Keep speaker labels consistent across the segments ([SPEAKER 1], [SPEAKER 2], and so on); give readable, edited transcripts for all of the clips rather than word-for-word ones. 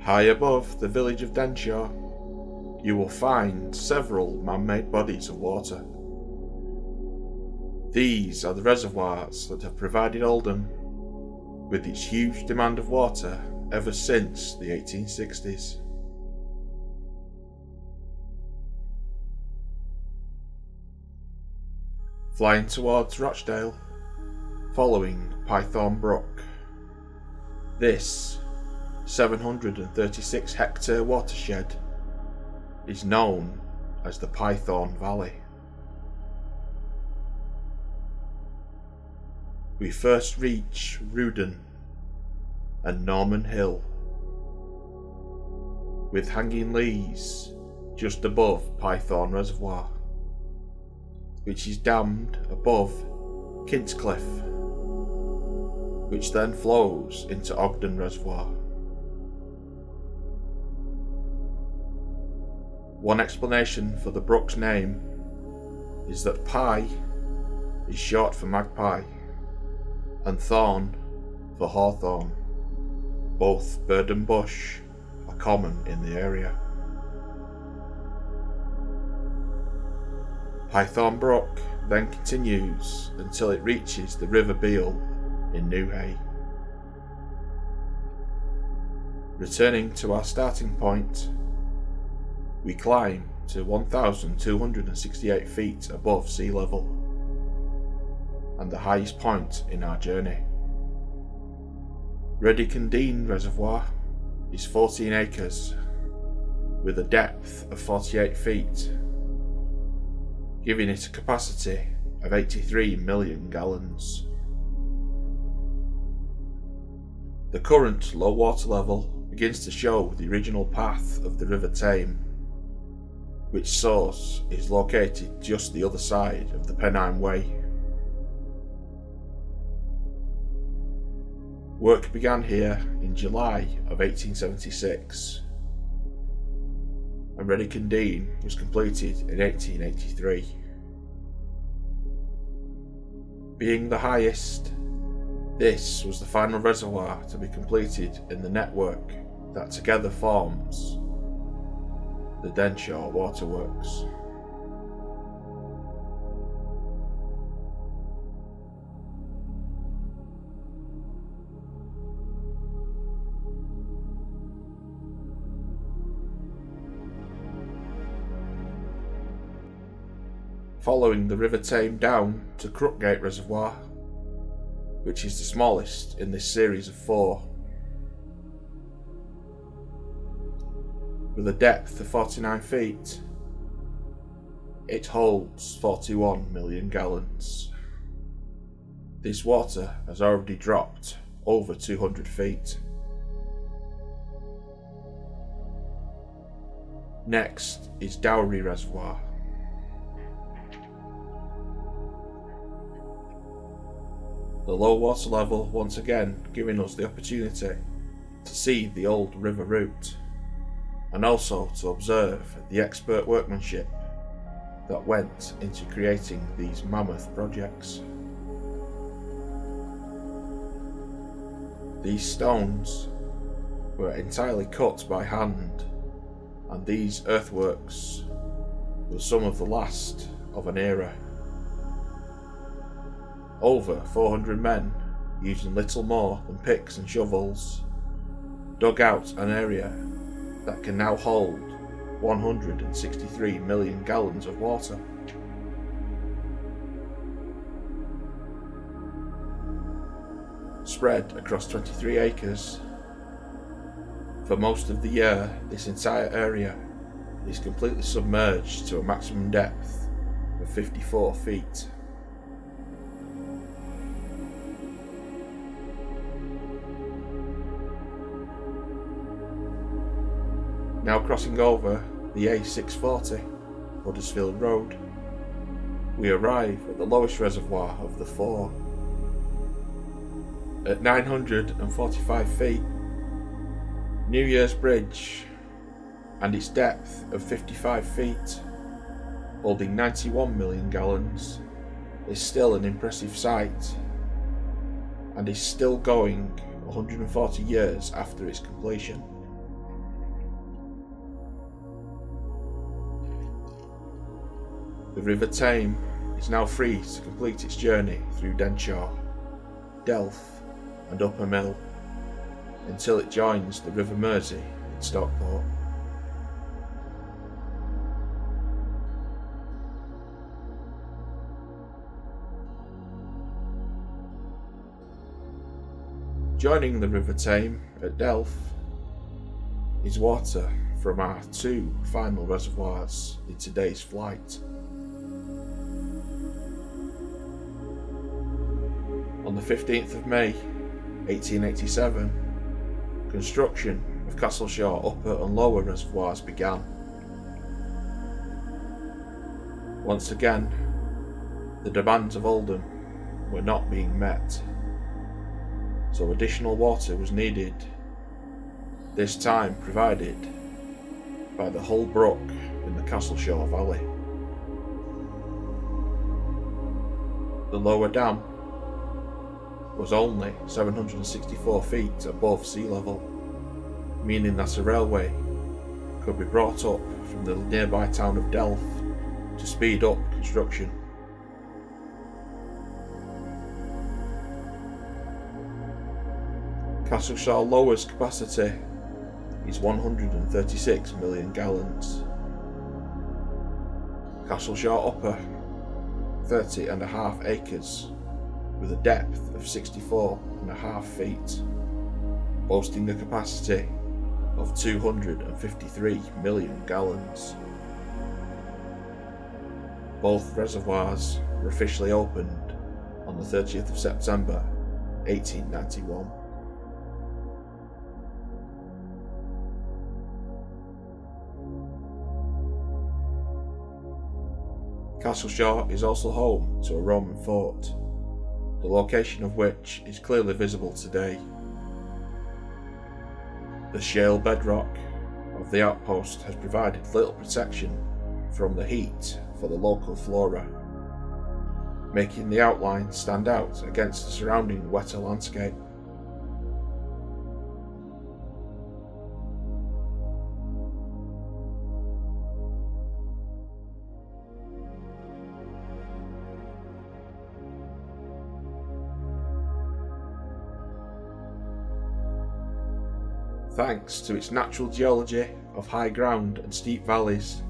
[SPEAKER 1] High above the village of Denshaw, you will find several man-made bodies of water. These are the reservoirs that have provided Oldham with its huge demand of water ever since the 1860s. Flying towards Rochdale, following Python Brook. This 736 hectare watershed is known as the Python Valley. We first reach Rudon and Norman Hill, with Hanging Lees just above Python Reservoir, which is dammed above Kintscliff, which then flows into Ogden Reservoir. One explanation for the brook's name is that Pye is short for magpie and thorn for hawthorn. Both bird and bush are common in the area. Python Brook then continues until it reaches the River Beal in Newhay. Returning to our starting point, we climb to 1,268 feet above sea level, and the highest point in our journey. Reddy-Cundeen Reservoir is 14 acres, with a depth of 48 feet, giving it a capacity of 83 million gallons. The current low water level begins to show the original path of the River Tame, which source is located just the other side of the Pennine Way. Work began here in July of 1876, and Reddy-Cundeen was completed in 1883. Being the highest, this was the final reservoir to be completed in the network that together forms the Denshaw Waterworks. Following the River Tame down to Crookgate Reservoir, which is the smallest in this series of 4. With a depth of 49 feet, it holds 41 million gallons. This water has already dropped over 200 feet. Next is Dowry Reservoir. The low water level once again giving us the opportunity to see the old river route, and also to observe the expert workmanship that went into creating these mammoth projects. These stones were entirely cut by hand, and these earthworks were some of the last of an era. Over 400 men, using little more than picks and shovels, dug out an area that can now hold 163 million gallons of water. Spread across 23 acres, for most of the year this entire area is completely submerged to a maximum depth of 54 feet. Now crossing over the A640, Huddersfield Road, we arrive at the lowest reservoir of the 4. At 945 feet, New Year's Bridge, and its depth of 55 feet, holding 91 million gallons, is still an impressive sight, and is still going 140 years after its completion. The River Tame is now free to complete its journey through Denshaw, Delft and Upper Mill until it joins the River Mersey in Stockport. Joining the River Tame at Delft is water from our two final reservoirs in today's flight. On the 15th of May 1887, construction of Castleshaw upper and lower reservoirs began. Once again, the demands of Oldham were not being met, so additional water was needed, this time provided by the Hull Brook in the Castleshaw Valley. The lower dam was only 764 feet above sea level, meaning that a railway could be brought up from the nearby town of Delft to speed up construction. Castleshaw Lower's capacity is 136 million gallons. Castleshaw Upper, 30.5 acres, with a depth of 64.5 feet, boasting a capacity of 253 million gallons. Both reservoirs were officially opened on the 30th of September 1891. Castleshaw is also home to a Roman fort, the location of which is clearly visible today. The shale bedrock of the outpost has provided little protection from the heat for the local flora, making the outline stand out against the surrounding wetter landscape. Thanks to its natural geology of high ground and steep valleys,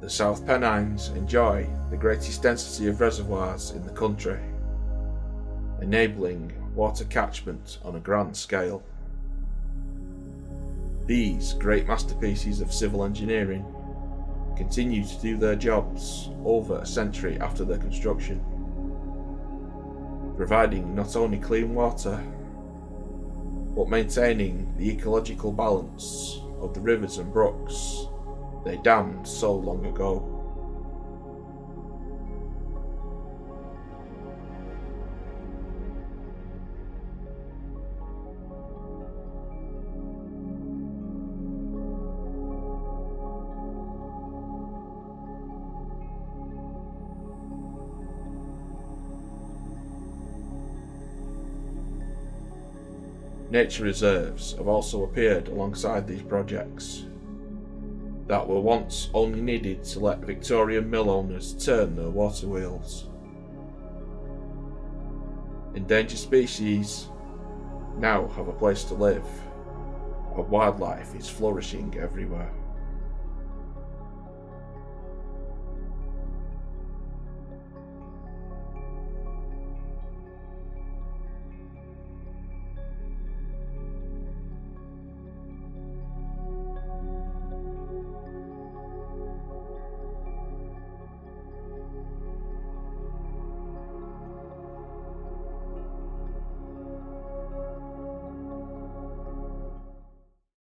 [SPEAKER 1] the South Pennines enjoy the greatest density of reservoirs in the country, enabling water catchment on a grand scale. These great masterpieces of civil engineering continue to do their jobs over a century after their construction, providing not only clean water, but maintaining the ecological balance of the rivers and brooks they dammed so long ago. Nature reserves have also appeared alongside these projects that were once only needed to let Victorian mill owners turn their water wheels. Endangered species now have a place to live, and wildlife is flourishing everywhere.